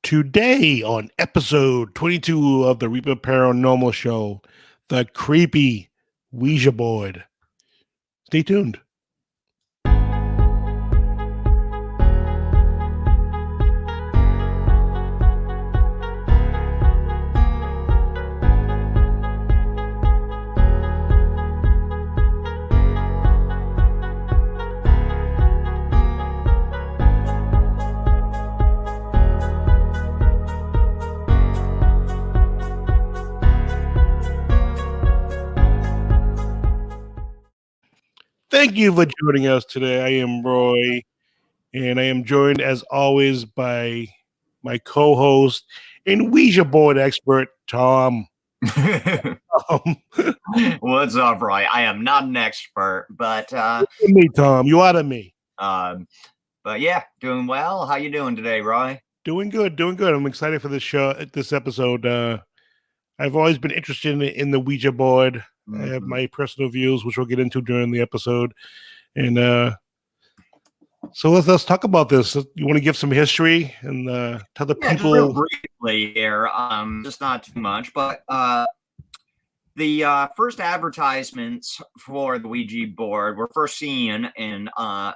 Today on episode 22 of the Reaper Paranormal Show, the creepy Ouija board. Stay tuned. Thank you for joining us today. I am Roy, and I am joined as always by my co-host and Ouija board expert, Tom. What's up, Roy? I am not an expert, but me, Tom. You out of me. But yeah, doing well. How you doing today, Roy? Doing good. I'm excited for this show, this episode. I've always been interested in the Ouija board. I have my personal views, which we'll get into during the episode. And so let's talk about this. You want to give some history and tell the people real briefly here, just not too much, but the first advertisements for the Ouija board were first seen in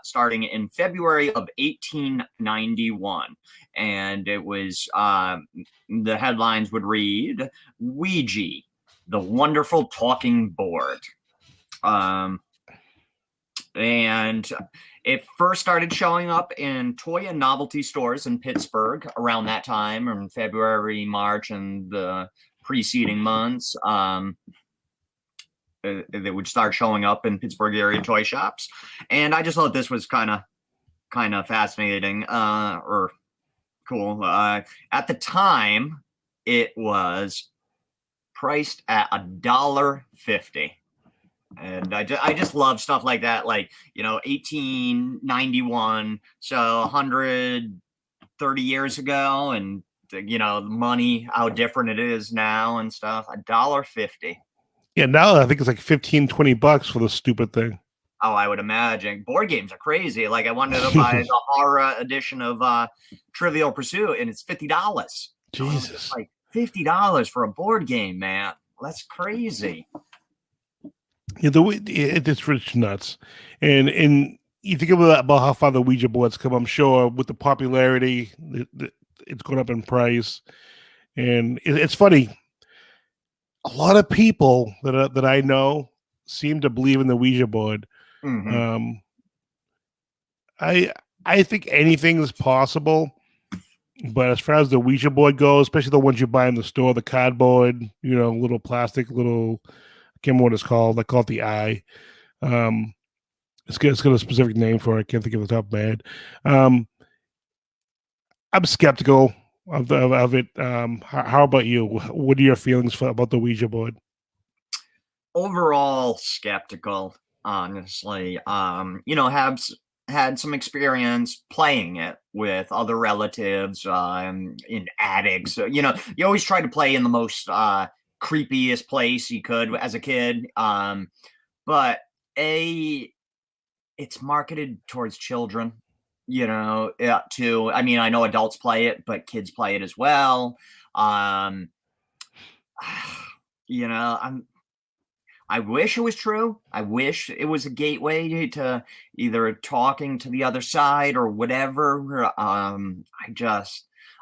starting in February of 1891, and it was the headlines would read Ouija, the wonderful talking board. And it first started showing up in toy and novelty stores in Pittsburgh around that time, in February, March, and the preceding months. They would start showing up in Pittsburgh area toy shops, and I just thought this was kind of fascinating or cool. At the time, it was priced at $1.50. And I just love stuff like that, like, 1891, so 130 years ago, and money, how different it is now and stuff. $1.50. Yeah, now I think it's like $15-$20 for the stupid thing. Oh, I would imagine. Board games are crazy. Like, I wanted to buy the horror edition of Trivial Pursuit, and it's $50. Jesus, like $50 for a board game, man. That's crazy. Yeah, it's rich nuts, and you think about how far the Ouija boards come. I'm sure with the popularity, it's going up in price, and it's funny. A lot of people that I know seem to believe in the Ouija board. Mm-hmm. I think anything is possible, but as far as the Ouija board goes, especially the ones you buy in the store, the cardboard, little plastic, I can't remember what it's called. I call it the eye. It's got a specific name for it. I can't think of the top of my head. I'm skeptical of it. How about you? What are your feelings about the Ouija board? Overall, skeptical, honestly. Have had some experience playing it with other relatives in attics. You always try to play in the most creepiest place you could as a kid. But it's marketed towards children. Too. I mean, I know adults play it, but kids play it as well. I wish it was true. I wish it was a gateway to either talking to the other side or whatever.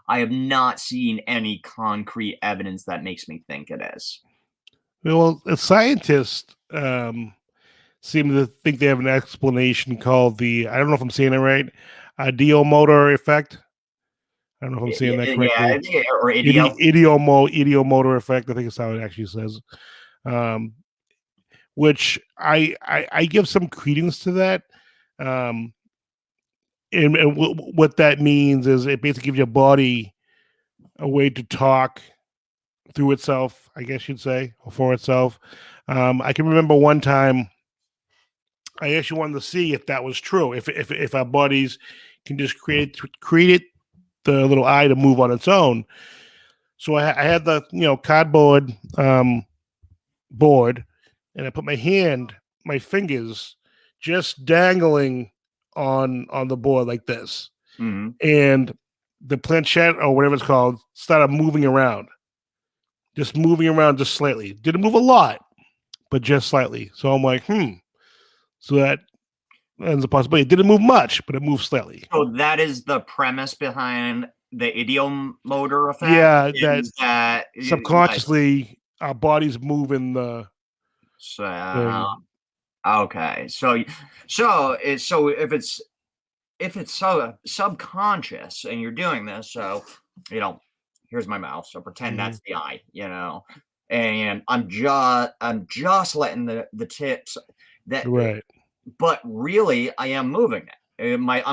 I have not seen any concrete evidence that makes me think it is. Well, scientists seem to think they have an explanation called I don't know if I'm saying it right, ideomotor effect. I don't know if I'm saying that correctly. Yeah, or ideomotor effect. I think it's how it actually says. Which I give some credence to that. And what that means is it basically gives your body a way to talk through itself, I guess you'd say, or for itself. I can remember one time I actually wanted to see if that was true. If our bodies can just create the little eye to move on its own. So I had the cardboard board, and I put my fingers just dangling on the board like this, mm-hmm. and the planchette or whatever it's called started moving around, just slightly. Didn't move a lot, but just slightly. So I'm like, So that ends a possibility. It didn't move much, but it moved slightly. So that is the premise behind the ideomotor effect. Yeah, is that subconsciously our bodies move in the. Okay, so if it's so subconscious and you're doing this, so here's my mouth, so pretend that's the eye, and I'm just letting the tips that right. But really, I am moving it. I'm like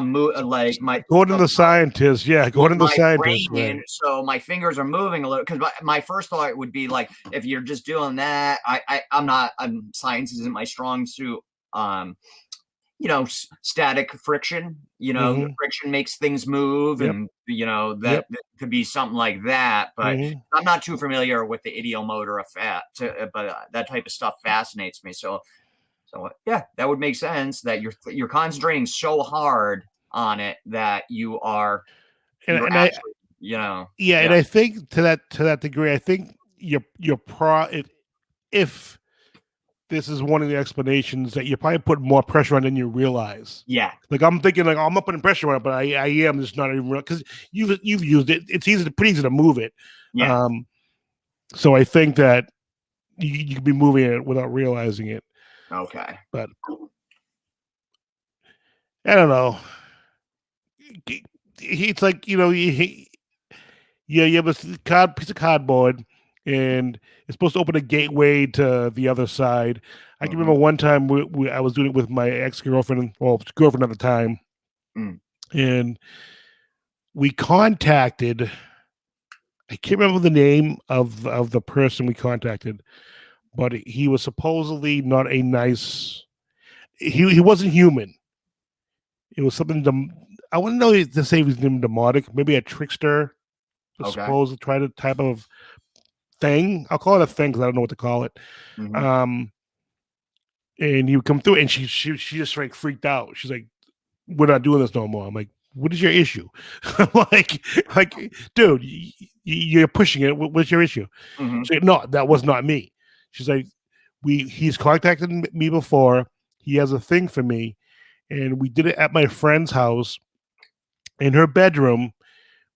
my Going to the scientist, going to the scientist. Brain, right. So my fingers are moving a little because my first thought would be like, if you're just doing that, science isn't my strong suit. Static friction. The friction makes things move, and that could be something like that. But I'm not too familiar with the ideomotor effect, but that type of stuff fascinates me. So yeah, that would make sense that you're concentrating so hard on it that you are, and I think to that degree, I think if this is one of the explanations that you probably put more pressure on than you realize. Yeah, like I'm thinking like I'm not putting pressure on it, but I am just not even real because you've used it. It's pretty easy to move it. Yeah. So I think that you could be moving it without realizing it. Okay. But I don't know. It's like, you have a piece of cardboard and it's supposed to open a gateway to the other side. I can remember one time I was doing it with my ex-girlfriend, girlfriend at the time. And we contacted, I can't remember the name of the person we contacted, but he was supposedly not a nice, he wasn't human. It was something, I wouldn't know to say he was named demonic, maybe a trickster, supposed to try to type of thing. I'll call it a thing because I don't know what to call it. And he would come through and she just like freaked out. She's like, we're not doing this no more. I'm like, what is your issue? like, dude, you're pushing it. What's your issue? She's like, no, that was not me. She's like, he's contacted me before. He has a thing for me. And we did it at my friend's house in her bedroom.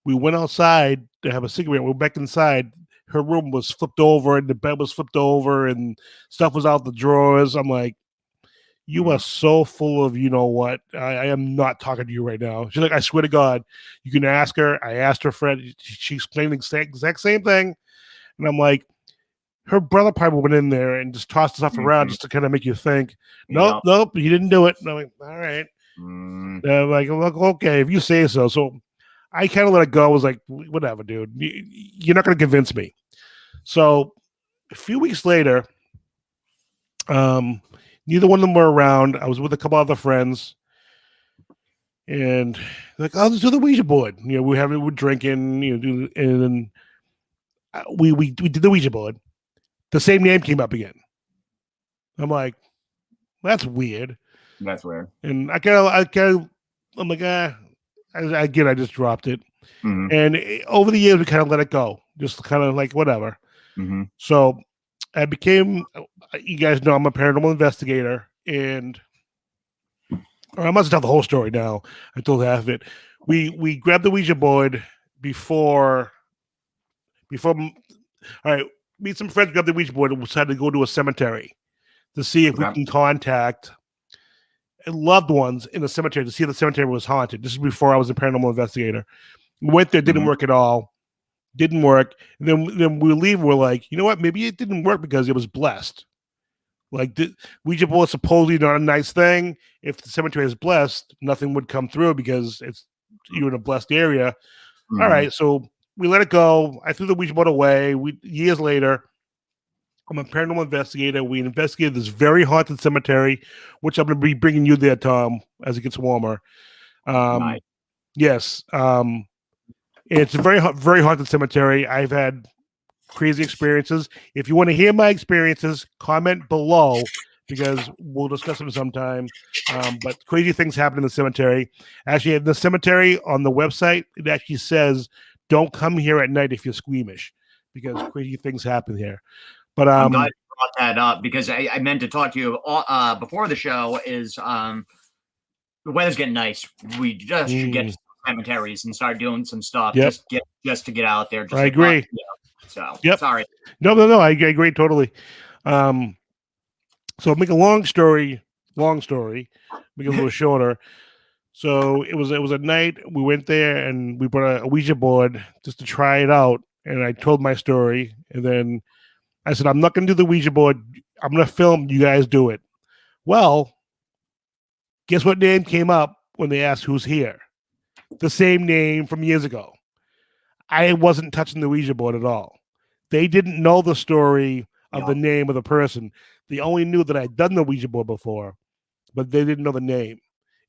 We went outside to have a cigarette. We were back inside. Her room was flipped over and the bed was flipped over and stuff was out the drawers. I'm like, you are so full of, you know what? I am not talking to you right now. She's like, I swear to God, you can ask her. I asked her friend. She explained the exact same thing. And I'm like, her brother probably went in there and just tossed stuff around just to kind of make you think, nope, he didn't do it. And I'm like, all right. I'm like, okay, if you say so. So I kind of let it go. I was like, whatever, dude. You're not going to convince me. So a few weeks later, neither one of them were around. I was with a couple other friends. And like, let's do the Ouija board. We're drinking, and then we did the Ouija board. The same name came up again. I'm like, that's weird. That's weird. And I'm like, I just dropped it. And over the years, we kind of let it go. Just kind of like, whatever. So I became, you guys know I'm a paranormal investigator. And I must tell the whole story now. I told half of it. We grabbed the Ouija board before, all right, me and some friends grabbed the Ouija board and decided to go to a cemetery to see if we can contact loved ones in the cemetery to see if the cemetery was haunted. This is before I was a paranormal investigator. We went there, didn't work at all. Didn't work. And then we leave. We're like, you know what? Maybe it didn't work because it was blessed. Like Ouija board is supposedly not a nice thing. If the cemetery is blessed, nothing would come through because you're in a blessed area. All right, so we let it go. I threw the Ouija board away. Years later, I'm a paranormal investigator. We investigated this very haunted cemetery, which I'm going to be bringing you there, Tom, as it gets warmer. Nice. Yes. It's a very, very haunted cemetery. I've had crazy experiences. If you want to hear my experiences, comment below because we'll discuss them sometime. But crazy things happen in the cemetery. Actually, in the cemetery on the website, it actually says, "Don't come here at night if you're squeamish," because crazy things happen here. But I'm glad you brought that up because I meant to talk to you before the show. Is the weather's getting nice? We just should get to some cemeteries and start doing some stuff. Yep. Just to get out there. Just I agree. So yep. Sorry. No. I agree totally. So make a long story, make it a little shorter. So it was a night we went there and we brought a Ouija board just to try it out. And I told my story, and then I said, I'm not going to do the Ouija board. I'm going to film. You guys do it. Well, guess what name came up when they asked who's here? The same name from years ago. I wasn't touching the Ouija board at all. They didn't know the story of the name of the person. They only knew that I'd done the Ouija board before, but they didn't know the name.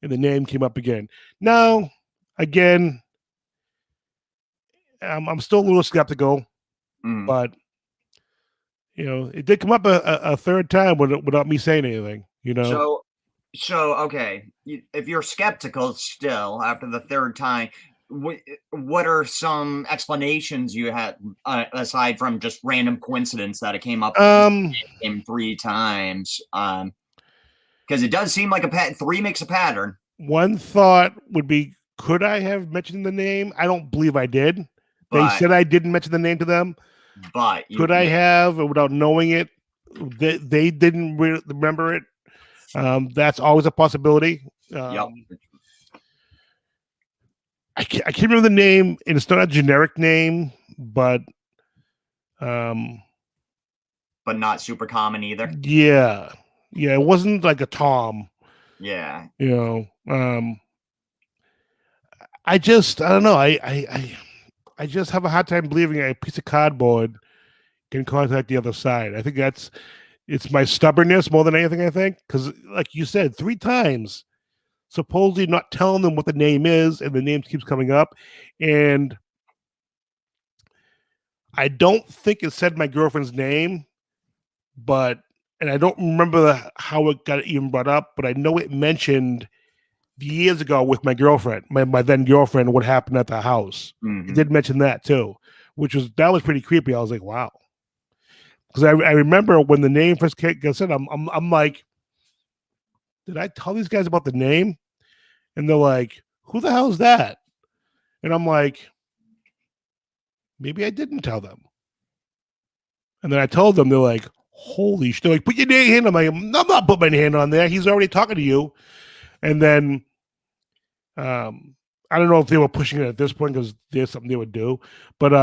And the name came up again. Now, again, I'm still a little skeptical, but it did come up a third time without me saying anything. So okay, if you're skeptical still after the third time, what are some explanations you had aside from just random coincidence that it came up in 3 times? Because it does seem like 3 makes a pattern. One thought would be, could I have mentioned the name? I don't believe I did. They said I didn't mention the name to them. But could I have, without knowing it? They didn't remember it. That's always a possibility. Yep. I can't remember the name, and it's not a generic name, but not super common either. Yeah, it wasn't like a Tom. Yeah. I don't know. I just have a hard time believing a piece of cardboard can contact the other side. I think it's my stubbornness more than anything, I think. Because like you said, 3 times, supposedly not telling them what the name is, and the name keeps coming up. And I don't think it said my girlfriend's name, and I don't remember how it got even brought up, but I know it mentioned years ago with my girlfriend, my then girlfriend, what happened at the house. It did mention that too, that was pretty creepy. I was like, wow. Because I remember when the name first got said, I'm like, did I tell these guys about the name? And they're like, who the hell is that? And I'm like, maybe I didn't tell them. And then I told them, they're like, holy shit. They're like, put your hand. I'm like, I'm not putting my hand on there. He's already talking to you. And then I don't know if they were pushing it at this point because there's something they would do. But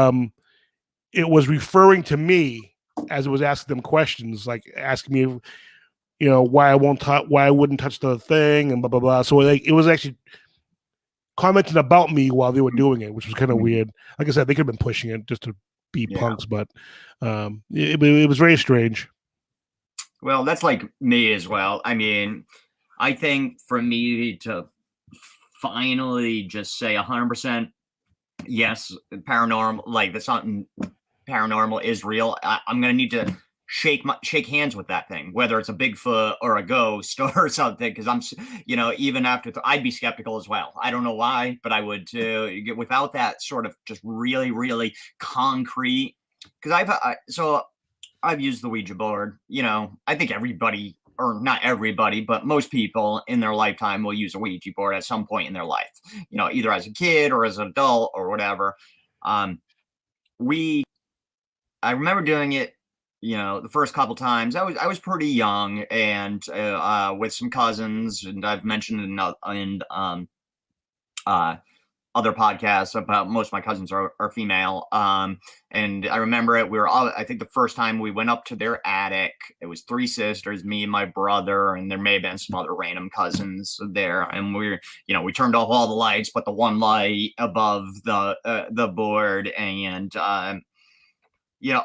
it was referring to me as it was asking them questions, like asking me, why I wouldn't touch the thing and blah, blah, blah. So it was actually commenting about me while they were doing it, which was kind of weird. Like I said, they could have been pushing it just to be punks, but it was very strange. Well, that's like me as well. I mean, I think for me to finally just say 100% yes, paranormal, like there's something paranormal is real, I'm gonna need to shake hands with that thing, whether it's a Bigfoot or a ghost or something, because I'm even after I'd be skeptical as well. I don't know why, but I would too, without that sort of just really, really concrete. Because I've used the Ouija board. I think everybody, or not everybody, but most people in their lifetime will use a Ouija board at some point in their life, either as a kid or as an adult or whatever. I remember doing it, the first couple times. I was pretty young, and with some cousins, and I've mentioned in other podcasts about most of my cousins are female. And I remember it. We were all, I think the first time we went up to their attic, it was 3 sisters, me and my brother, and there may have been some other random cousins there. And we turned off all the lights, but the one light above the board, and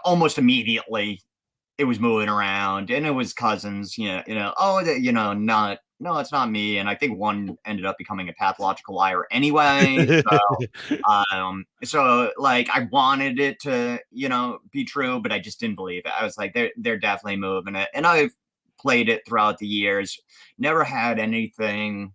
almost immediately it was moving around, and it was cousins, no, it's not me. And I think one ended up becoming a pathological liar anyway. So like I wanted it to, be true, but I just didn't believe it. I was like, they're definitely moving it. And I've played it throughout the years. Never had anything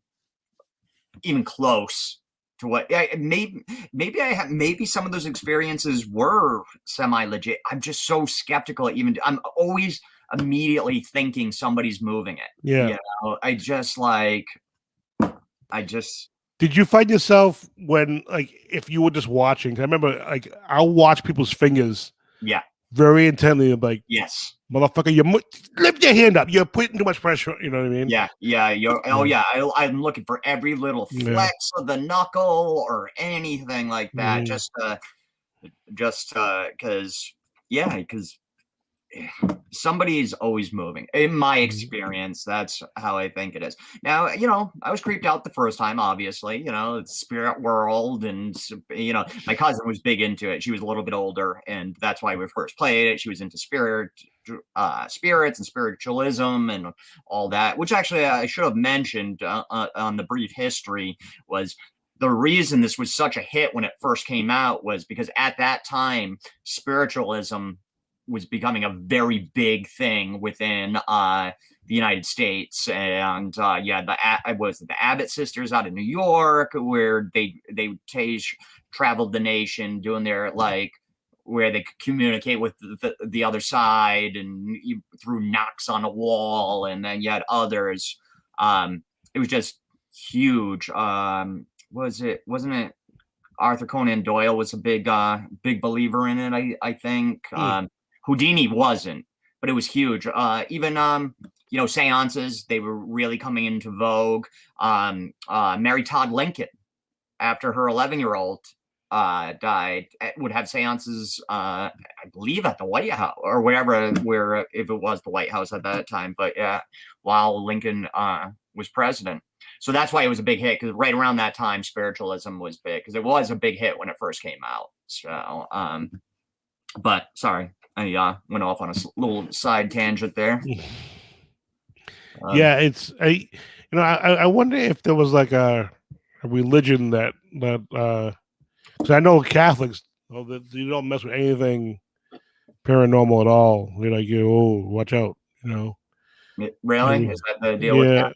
even close to what maybe some of those experiences were semi legit. I'm just so skeptical. Even I'm always immediately thinking somebody's moving it. Yeah. Did you find yourself when, like, if you were just watching? I remember, like, I'll watch people's fingers. Yeah. Very intently, like, yes, motherfucker, lift your hand up. You're putting too much pressure. You know what I mean? yeah. I'm looking for every little flex of the knuckle or anything like that. Just because somebody's always moving. In my experience, that's how I think it is. Now, I was creeped out the first time, obviously, it's spirit world. And, my cousin was big into it. She was a little bit older, and that's why we first played it. She was into spirits and spiritualism and all that, which actually I should have mentioned on the brief history was the reason this was such a hit when it first came out was because at that time, spiritualism was becoming a very big thing within the United States. And the Abbott sisters out of New York, where they traveled the nation doing their, like, where they could communicate with the other side and through knocks on a wall. And then you had others. It was just huge. Wasn't it Arthur Conan Doyle was a big believer in it, I think. Houdini wasn't, but it was huge. Even seances, they were really coming into vogue. Mary Todd Lincoln, after her 11-year-old died, would have seances, I believe at the White House or wherever, if it was the White House at that time, but yeah, while Lincoln was president. So that's why it was a big hit, because right around that time, spiritualism was big, because it was a big hit when it first came out. So, but sorry, I went off on a little side tangent there. Yeah, I wonder if there was like a religion that because I know Catholics, that you don't mess with anything paranormal at all. They're like, watch out, Really? Is that the deal with that?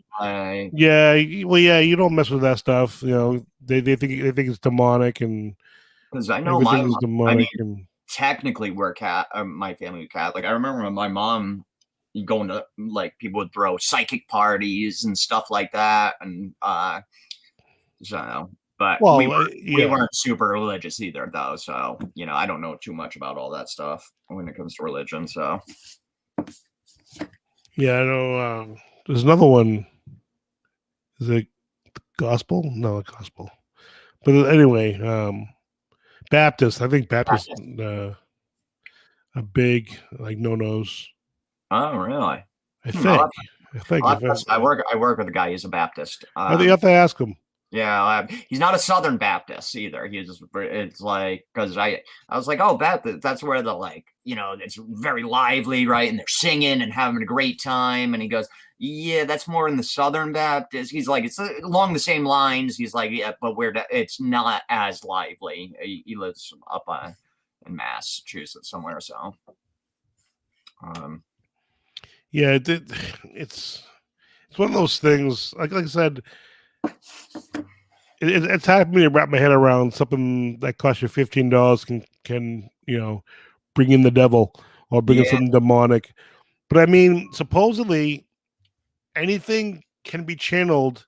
You don't mess with that stuff. They think it's demonic, and because I know everything is demonic. Technically, my family was Catholic. I remember my mom going to, like, people would throw psychic parties and stuff like that, and but we weren't super religious either, though. So I don't know too much about all that stuff when it comes to religion. So. Yeah, I know. There's another one. Is it gospel? No, gospel. But anyway, Baptist. I think Baptist a big, like, no-nos. Oh, really? I think. I work with a guy who's a Baptist. You have to ask him. Yeah, he's not a Southern Baptist either. It's like, because I was like, oh, Baptist, that's where the, like, it's very lively, right? And they're singing and having a great time. And he goes, yeah, that's more in the Southern Baptist. He's like, it's along the same lines. He's like, yeah, but it's not as lively. He lives up in Massachusetts somewhere. So, yeah, it's one of those things. Like I said, it's hard for me to wrap my head around something that costs you $15 can bring in the devil or bring in something demonic. But I mean, supposedly anything can be channeled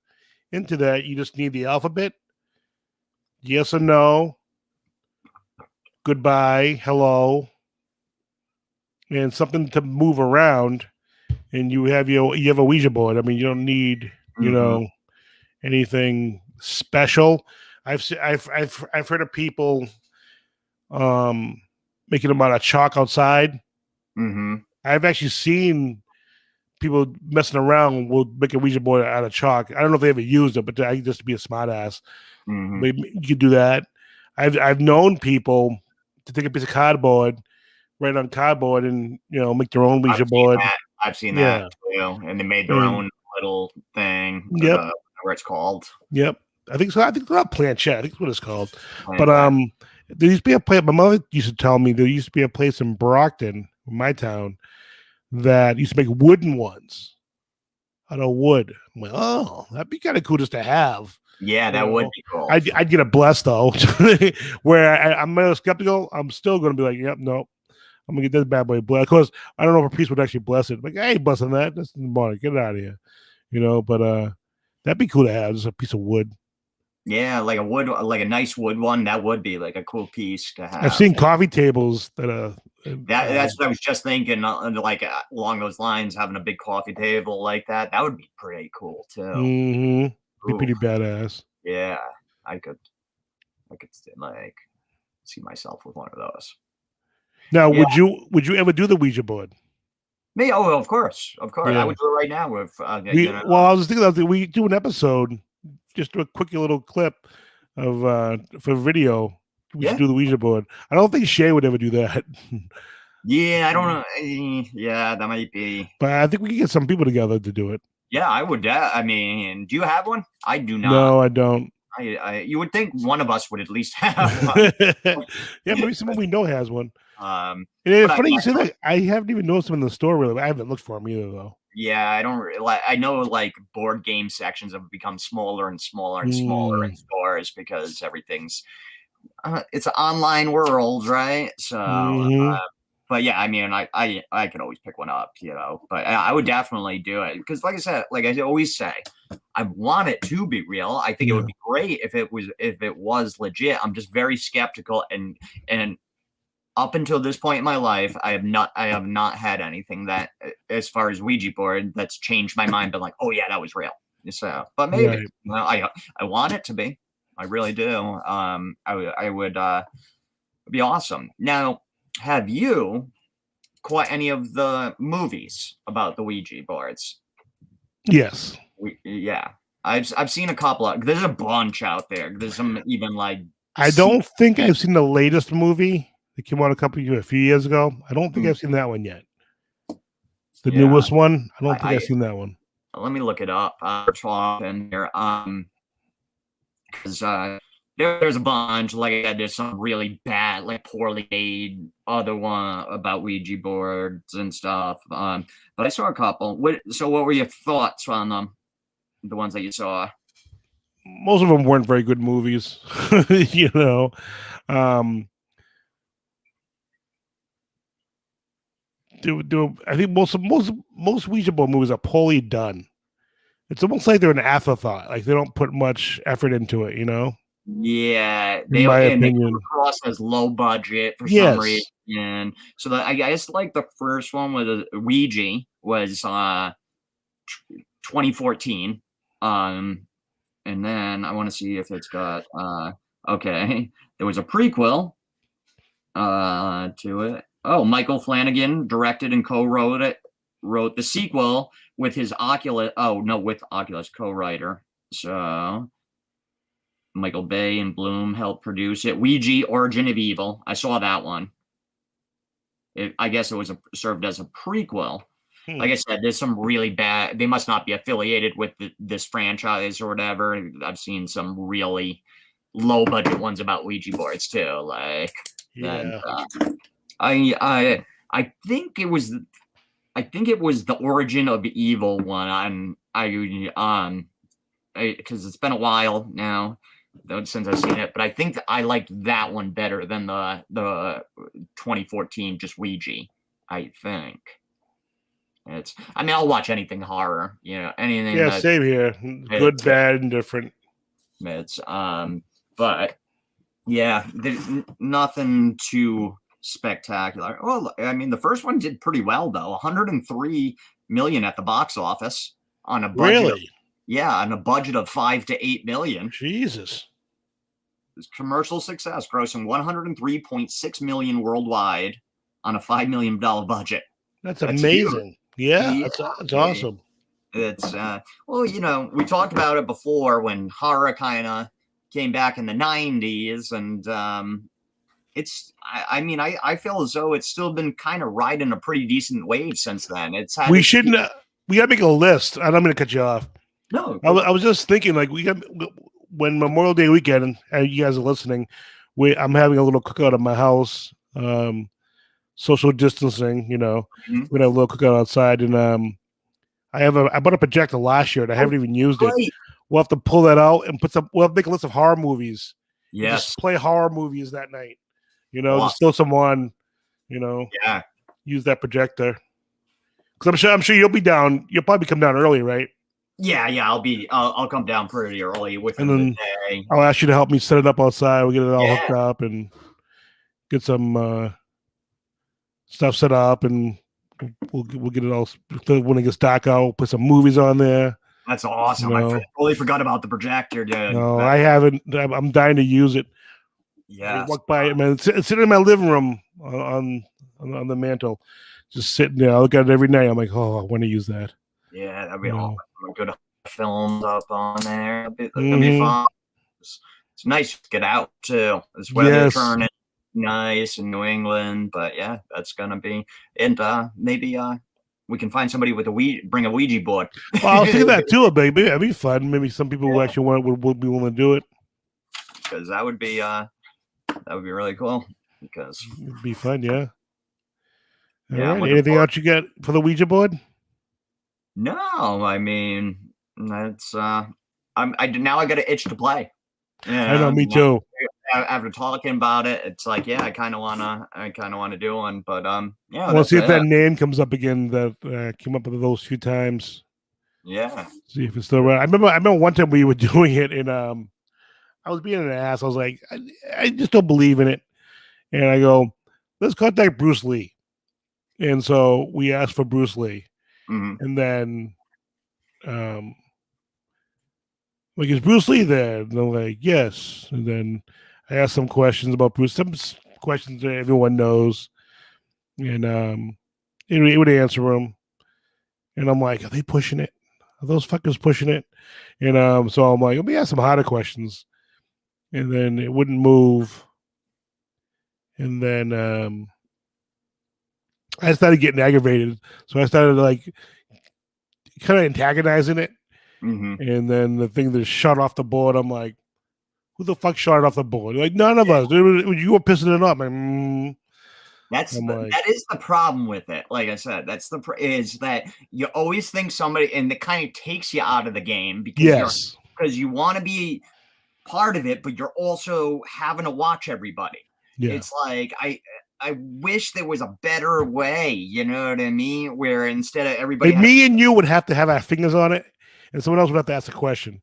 into that. You just need the alphabet. Yes or no. Goodbye. Hello. And something to move around. And you have a Ouija board. I mean, you don't need, anything special. I've heard of people making them out of chalk outside. Mm-hmm. I've actually seen people messing around with making a Ouija board out of chalk. I don't know if they ever used it, but I just to be a smart ass. Mm-hmm. But you could do that. I've known people to take a piece of cardboard, write on cardboard, and make their own Ouija board. I've seen that too, and they made their own little thing. Yep. Whatever it's called. Yep. I think so. I think it's not planchette. I think that's what it's called. But there used to be a place. My mother used to tell me there used to be a place in Brockton, my town, that used to make wooden ones out of wood. I'm like, oh, that'd be kind of cool just to have. Yeah, that would be cool. I'd get a blessed though, where I'm a little skeptical. I'm still going to be like, yep, no, I'm gonna get this bad boy blessed. Because I don't know if a priest would actually bless it. Like, I ain't blessing that. That's the money. Get it out of here, But that'd be cool to have, just a piece of wood. Yeah, like a nice wood one. That would be like a cool piece to have. I've seen coffee tables that that's what I was just thinking. Along those lines, having a big coffee table like that would be pretty cool too. Mm-hmm. Be pretty badass. Yeah, I could like see myself with one of those. Now, would you ever do the Ouija board? Me? Oh, of course. Yeah. I would do it right now. With well, I was thinking that we do an episode, just do a quick little clip of for video. We should do the Ouija board. I don't think Shay would ever do that. Yeah, I don't know. Yeah, that might be. But I think we can get some people together to do it. Yeah, I would. I mean, do you have one? I do not. No, I don't. You would think one of us would at least have one. Yeah, maybe someone we know has one. And it's funny you say that. I haven't even noticed them in the store really. I haven't looked for them either though. Yeah, I don't like. I know like board game sections have become smaller and smaller and smaller in stores because everything's it's an online world, right? So, but yeah, I mean, I could always pick one up, But I would definitely do it because, like I said, like I always say, I want it to be real. I think it would be great if it was legit. I'm just very skeptical, and up until this point in my life, I have not had anything that, as far as Ouija board, that's changed my mind. But like, oh yeah, that was real. So, but maybe I want it to be. I really do. I would be awesome. Now, have you caught any of the movies about the Ouija boards? Yes. I've seen a couple of. There's a bunch out there. There's some even like. I don't think I've seen the latest movie. It came out a few years ago. I don't think I've seen that one yet. The newest one. I don't think I've seen that one. Let me look it up. Talking here, because there's a bunch. Like I said, there's some really bad, like poorly made other one about Ouija boards and stuff. But I saw a couple. What were your thoughts on them? The ones that you saw? Most of them weren't very good movies. I think most Ouija board movies are poorly done. It's almost like they're an afterthought. Like they don't put much effort into it, Yeah, in my opinion, they come across as low budget for some reason. So I guess like the first one was Ouija was 2014. And then I want to see if it's got okay. There was a prequel to it. Oh, Michael Flanagan directed and wrote the sequel with his Oculus co-writer. So Michael Bay and Bloom helped produce it. Ouija: Origin of Evil. I saw that one. I guess it was served as a prequel. Like I said, there's some really bad. They must not be affiliated with this franchise or whatever. I've seen some really low budget ones about Ouija boards too. Like, I think it was the Origin of Evil one. Because it's been a while now since I've seen it, but I think I liked that one better than the 2014 just Ouija. I think I'll watch anything horror, anything. Yeah, same here. Good, bad, and different. It's but yeah, there's nothing too spectacular. Well, I mean, the first one did pretty well though. 103 million at the box office on a budget. Really? On a budget of 5 to 8 million. Jesus. It's commercial success, grossing 103.6 million worldwide on a $5 million budget. That's amazing. Yeah, that's awesome. It's we talked about it before when horror kind of came back in the 90s, and I feel as though it's still been kind of riding a pretty decent wave since then. We gotta make a list. I don't mean to cut you off. No, I was just thinking, like, when Memorial Day weekend, and you guys are listening, I'm having a little cookout at my house. social distancing. Mhm. We had a little cookout outside, and I bought a projector last year, and I haven't even used it. Great. We'll have to pull that out and put some. We'll have to make a list of horror movies and Yes. just play horror movies that night. Just Awesome. throw some on. Yeah. Use that projector. Because I'm sure you'll be down. You'll probably come down early, right? Yeah. I'll come down pretty early And within the then day. I'll ask you to help me set it up outside. We'll get it all hooked Yeah. up and get some stuff set up, and we'll get it all when it gets dark out. We'll put some movies on there. That's awesome. I totally forgot about the projector, dude. No, I haven't. I'm dying to use it. I Yes. walk by it, man. It's sitting in my living room on the mantle, just sitting there. I look at it every night. I'm like, oh, I want to use that. Yeah, that'd be awesome. Good films up on there. That'd be Mhm. fun. It's nice to get out too. This weather Yes. turning nice in New England, but yeah, that's gonna be. And maybe we can find somebody with bring a Ouija board. Well, I was thinking that too, baby. That'd be fun. Maybe some people who actually would be willing to do it. Because that would be really cool. Because It'd be fun, yeah. All Yeah, I'm right. looking Anything forward- else you got for the Ouija board? no, I mean that's I got an itch to play. I know, me too. After talking about it, it's like, yeah, I kind of wanna do one, but yeah. I want to see if that name comes up again that came up with those few times. Yeah. See if it's still right. I remember one time we were doing it, and I was being an ass. I was like, I just don't believe in it, and I go, let's contact Bruce Lee, and so we asked for Bruce Lee, and then like, is Bruce Lee there? And they're like, yes. And then I asked some questions about Bruce, some questions that everyone knows, and it would answer them. And I'm like, are they pushing it? Are those fuckers pushing it? And so I'm like, let me ask some harder questions. And then it wouldn't move. And then I started getting aggravated. So I started like kind of antagonizing it. And then the thing that shot off the board, I'm like, who the fuck shot it off the board? Like, none of us. You were pissing it up. That is the problem with it. Like I said, is that you always think somebody, and it kind of takes you out of the game because you want to be part of it, but you're also having to watch everybody. Yeah. It's like I wish there was a better way. You know what I mean? Where instead of everybody, like me and you would have to have our fingers on it, and someone else would have to ask a question.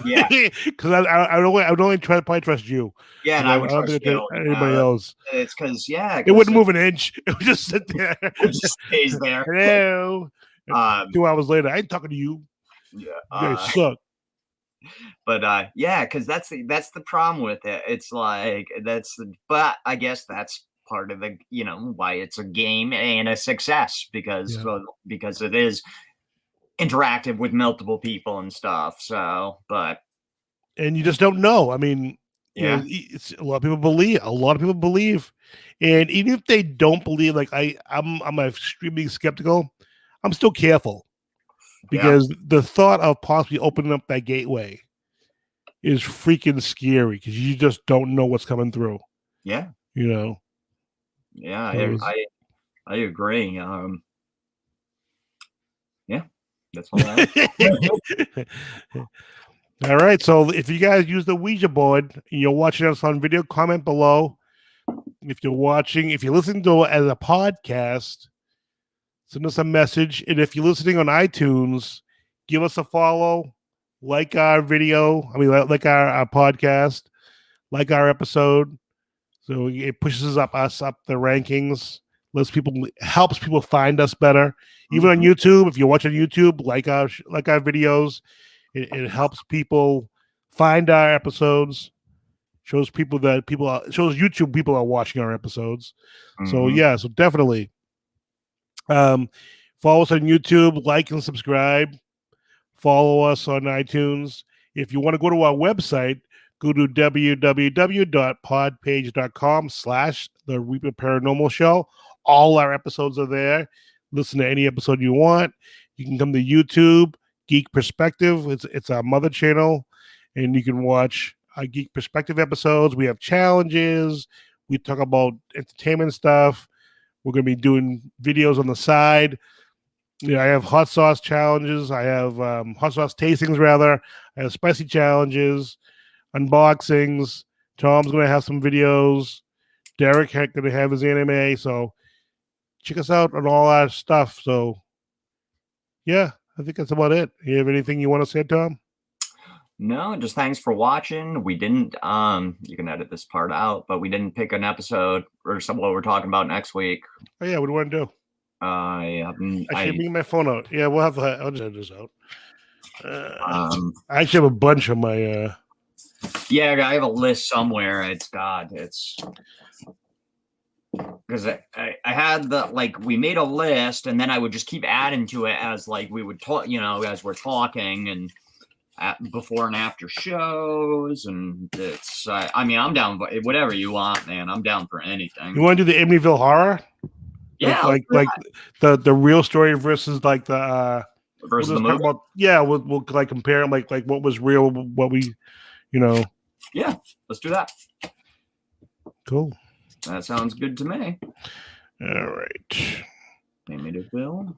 Yeah, because I would only probably trust you. Yeah, and I would trust you. Anybody else? It's because it wouldn't move an inch. It would just sit there. It just stays there. Hello. 2 hours later, I ain't talking to you. Yeah, you guys suck. But yeah, because that's the problem with it. It's like but I guess that's part of the why it's a game and a success because it is interactive with multiple people and stuff. So, and you just don't know. I mean, it's a lot of people believe, and even if they don't believe, like I'm extremely skeptical. I'm still careful because the thought of possibly opening up that gateway is freaking scary because you just don't know what's coming through. Yeah. Yeah, I agree. Yeah, that's all. All right. So if you guys use the Ouija board and you're watching us on video, comment below. If you're listening to it as a podcast, send us a message. And if you're listening on iTunes, give us a follow, like our video. I mean, like our podcast, like our episode. So it pushes us up the rankings, helps people find us better. Even on YouTube, if you're watching YouTube, like our videos, it helps people find our episodes. Shows YouTube people are watching our episodes. So so definitely follow us on YouTube, like and subscribe. Follow us on iTunes. If you want to go to our website, go to www.podpage.com/The Reaper Paranormal Show. All our episodes are there. Listen to any episode you want. You can come to YouTube, Geek Perspective. It's our mother channel, and you can watch our Geek Perspective episodes. We have challenges. We talk about entertainment stuff. We're going to be doing videos on the side. I have hot sauce challenges. I have hot sauce tastings, rather. I have spicy challenges, unboxings. Tom's going to have some videos. Derek going to have his anime. So check us out on all our stuff. So, yeah, I think that's about it. You have anything you want to say, Tom? No, just thanks for watching. We didn't, you can edit this part out, but we didn't pick an episode or some what we're talking about next week. Oh, yeah, what do you want to do? I should bring my phone out. Yeah, we'll have. I'll just edit this out. I actually have a bunch of my. Yeah, I have a list somewhere. It's because I had we made a list, and then I would just keep adding to it as we would talk, as we're talking, and before and after shows, and it's I'm down for whatever you want, man. I'm down for anything. You want to do the Amityville horror? Yeah, like the real story versus the versus the movie. We'll compare them, like what was real, what we, Yeah, let's do that. Cool. That sounds good to me. All right. Amityville.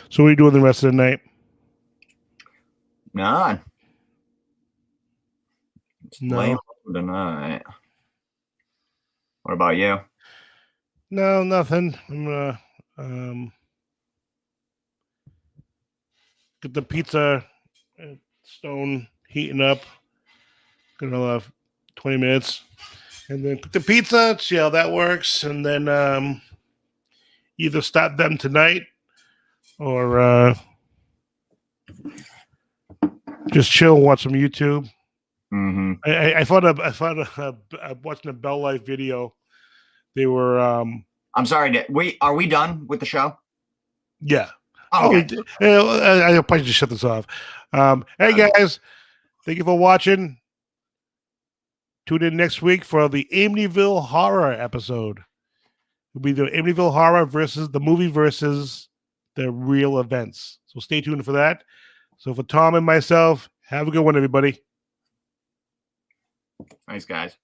So what are you doing the rest of the night? None. No. Tonight. What about you? No, nothing. I'm gonna get the pizza stone heating up. Gonna have 20 minutes, and then cook the pizza. See how that works, and then either start them tonight or just chill, watch some YouTube. Mm-hmm. I found watching a Bell Life video. They were. I'm sorry. Are we done with the show? Yeah. Oh, okay. I'll probably just shut this off. Hey guys, thank you for watching. Tune in next week for the Amityville horror episode. It'll be the Amityville horror versus the movie versus the real events. So stay tuned for that. So for Tom and myself, have a good one, everybody. Thanks, guys.